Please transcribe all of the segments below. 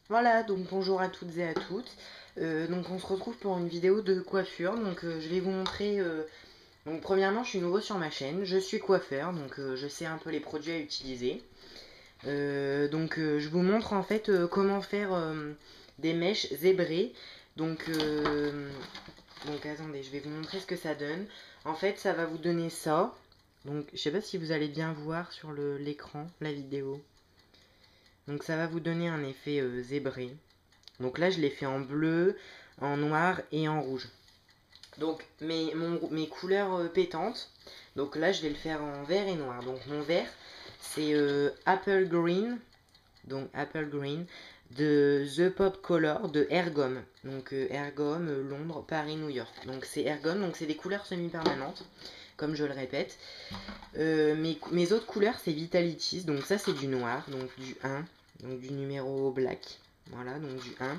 Voilà, donc bonjour à toutes et à toutes. Donc on se retrouve pour une vidéo de coiffure. Donc je vais vous montrer. Donc premièrement, je suis nouveau sur ma chaîne. Je suis coiffeur, donc je sais un peu les produits à utiliser. Je vous montre en fait comment faire des mèches zébrées. Donc attendez, je vais vous montrer ce que ça donne. En fait, ça va vous donner ça. Donc je sais pas si vous allez bien voir sur l'écran la vidéo. Donc ça va vous donner un effet zébré. Donc là, je l'ai fait en bleu, en noir et en rouge. Donc mes couleurs pétantes. Donc là, je vais le faire en vert et noir. Donc mon vert, c'est Apple Green. Donc Apple Green de The Pop Color de Ergom. Donc Ergom, Londres, Paris, New York. Donc c'est Ergom, donc c'est des couleurs semi-permanentes, comme je le répète. Mes autres couleurs, c'est Vitalitis. Donc ça, c'est du noir, donc du 1, donc du numéro black. Voilà, donc du 1.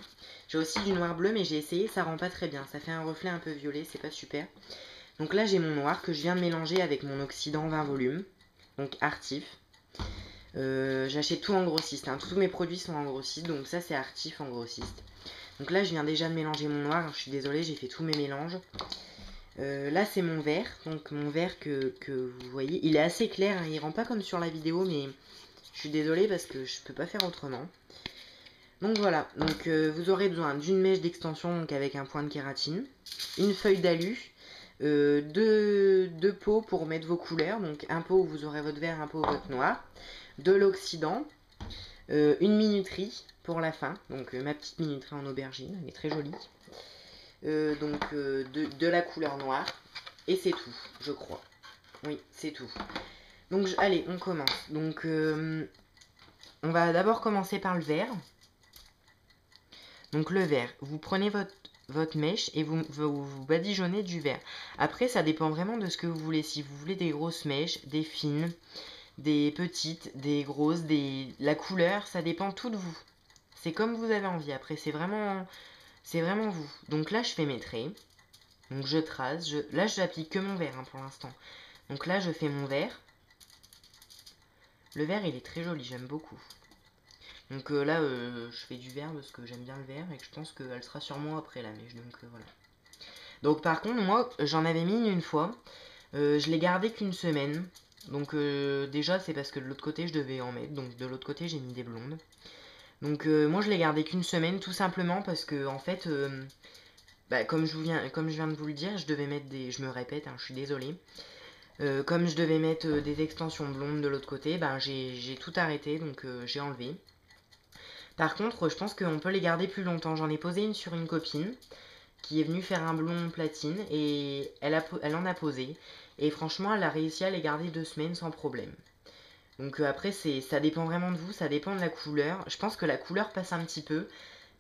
J'ai aussi du noir bleu, mais j'ai essayé, ça rend pas très bien. Ça fait un reflet un peu violet, c'est pas super. Donc là, j'ai mon noir que je viens de mélanger avec mon oxydant 20 volumes. Donc Artif. J'achète tout en grossiste, hein. Tous mes produits sont en grossiste, donc ça c'est Artif en grossiste. Donc là, je viens déjà de mélanger mon noir. Je suis désolée, j'ai fait tous mes mélanges. Là, c'est mon vert. Donc mon vert que vous voyez, il est assez clair, hein. Il rend pas comme sur la vidéo, mais je suis désolée parce que je peux pas faire autrement. Donc voilà, donc vous aurez besoin d'une mèche d'extension donc avec un point de kératine, une feuille d'alu, deux pots pour mettre vos couleurs, donc un pot où vous aurez votre vert, un pot où votre noir, de l'oxydant, une minuterie pour la fin, donc ma petite minuterie en aubergine, elle est très jolie, de la couleur noire, et c'est tout, je crois. Oui, c'est tout. Donc allez, on commence. Donc on va d'abord commencer par le vert. Donc le vert, vous prenez votre mèche et vous badigeonnez du vert. Après, ça dépend vraiment de ce que vous voulez. Si vous voulez des grosses mèches, des fines, des petites, des grosses, la couleur, ça dépend tout de vous. C'est comme vous avez envie. Après, c'est vraiment vous. Donc là, je fais mes traits. Donc je trace. Là, je n'applique que mon vert hein, pour l'instant. Donc là, je fais mon vert. Le vert, il est très joli, j'aime beaucoup. Donc là, je fais du vert parce que j'aime bien le vert et que je pense qu'elle sera sur moi après la mèche. Donc voilà. Donc par contre, moi, j'en avais mis une fois. Je l'ai gardé qu'une semaine. Donc déjà, c'est parce que de l'autre côté, je devais en mettre. Donc de l'autre côté, j'ai mis des blondes. Donc moi, je l'ai gardé qu'une semaine, tout simplement parce que en fait, comme je viens de vous le dire, je devais mettre des. Je me répète, hein, je suis désolée. Comme je devais mettre des extensions blondes de l'autre côté, j'ai tout arrêté, donc j'ai enlevé. Par contre, je pense qu'on peut les garder plus longtemps. J'en ai posé une sur une copine qui est venue faire un blond platine et elle en a posé. Et franchement, elle a réussi à les garder 2 semaines sans problème. Donc après, ça dépend vraiment de vous, ça dépend de la couleur. Je pense que la couleur passe un petit peu.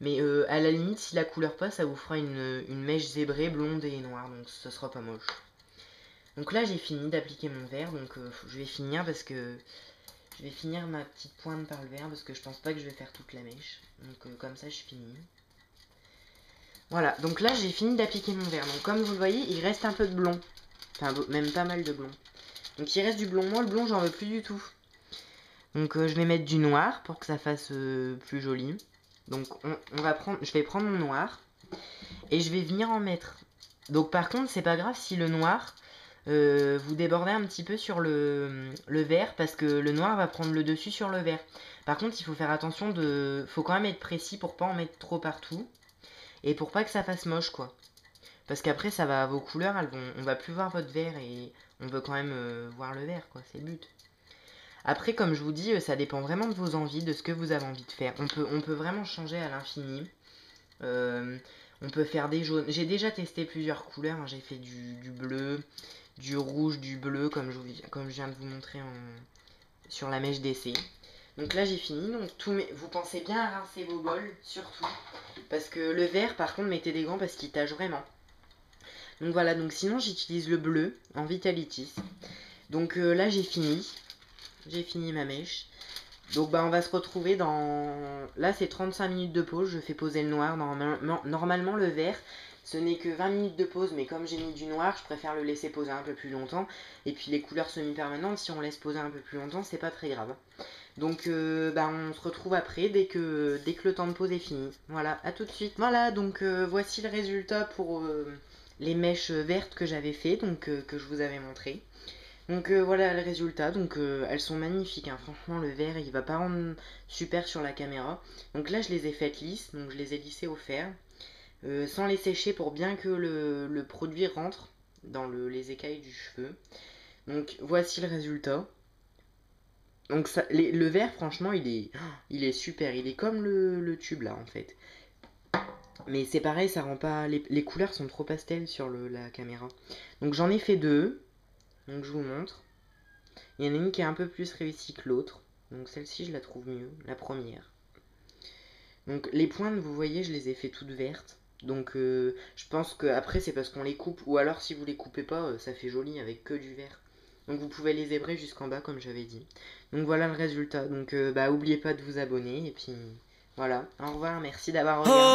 Mais à la limite, si la couleur passe, ça vous fera une mèche zébrée, blonde et noire. Donc ce sera pas moche. Donc là, j'ai fini d'appliquer mon vert. Donc je vais finir parce que je vais finir ma petite pointe par le vert parce que je pense pas que je vais faire toute la mèche. Donc comme ça, je finis. Voilà, donc là, j'ai fini d'appliquer mon vert. Donc comme vous le voyez, il reste un peu de blond. Enfin, même pas mal de blond. Donc il reste du blond. Moi, le blond, j'en veux plus du tout. Donc je vais mettre du noir pour que ça fasse plus joli. Donc je vais prendre mon noir et je vais venir en mettre. Donc par contre, c'est pas grave si le noir, vous débordez un petit peu sur le vert parce que le noir va prendre le dessus sur le vert. Par contre, il faut faire attention faut quand même être précis pour pas en mettre trop partout et pour pas que ça fasse moche quoi. Parce qu'après, vos couleurs, on va plus voir votre vert et on veut quand même voir le vert quoi, c'est le but. Après, comme je vous dis, ça dépend vraiment de vos envies, de ce que vous avez envie de faire. On peut vraiment changer à l'infini. On peut faire des jaunes. J'ai déjà testé plusieurs couleurs. Hein. J'ai fait du bleu, du rouge, du bleu, comme je viens de vous montrer sur la mèche d'essai. Donc là, j'ai fini. Donc vous pensez bien à rincer vos bols, surtout. Parce que le vert, par contre, mettez des gants parce qu'il tache vraiment. Donc voilà, donc sinon, j'utilise le bleu en Vitalitis. Donc là, j'ai fini. J'ai fini ma mèche. Donc on va se retrouver dans... Là c'est 35 minutes de pause, je fais poser le noir. Normalement le vert, ce n'est que 20 minutes de pause, mais comme j'ai mis du noir, je préfère le laisser poser un peu plus longtemps. Et puis les couleurs semi-permanentes, si on laisse poser un peu plus longtemps, c'est pas très grave. Donc bah, on se retrouve après dès que le temps de pause est fini. Voilà, à tout de suite. Voilà, donc voici le résultat pour les mèches vertes que j'avais fait, donc que je vous avais montré. Donc voilà le résultat, donc elles sont magnifiques, hein. Franchement le vert il va pas rendre super sur la caméra. Donc là je les ai faites lisses, donc je les ai lissées au fer, sans les sécher pour bien que le produit rentre dans les écailles du cheveu. Donc voici le résultat. Donc ça, le vert franchement il est super, il est comme le tube là en fait. Mais c'est pareil, ça rend pas, les couleurs sont trop pastel sur la caméra. Donc j'en ai fait deux, donc je vous montre. Il y en a une qui est un peu plus réussie que l'autre. Donc celle-ci, je la trouve mieux, la première. Donc les pointes, vous voyez, je les ai fait toutes vertes. Donc je pense que après c'est parce qu'on les coupe. Ou alors si vous les coupez pas, ça fait joli avec que du vert. Donc vous pouvez les zébrer jusqu'en bas comme j'avais dit. Donc voilà le résultat. Donc bah oubliez pas de vous abonner. Et puis voilà. Au revoir, merci d'avoir regardé.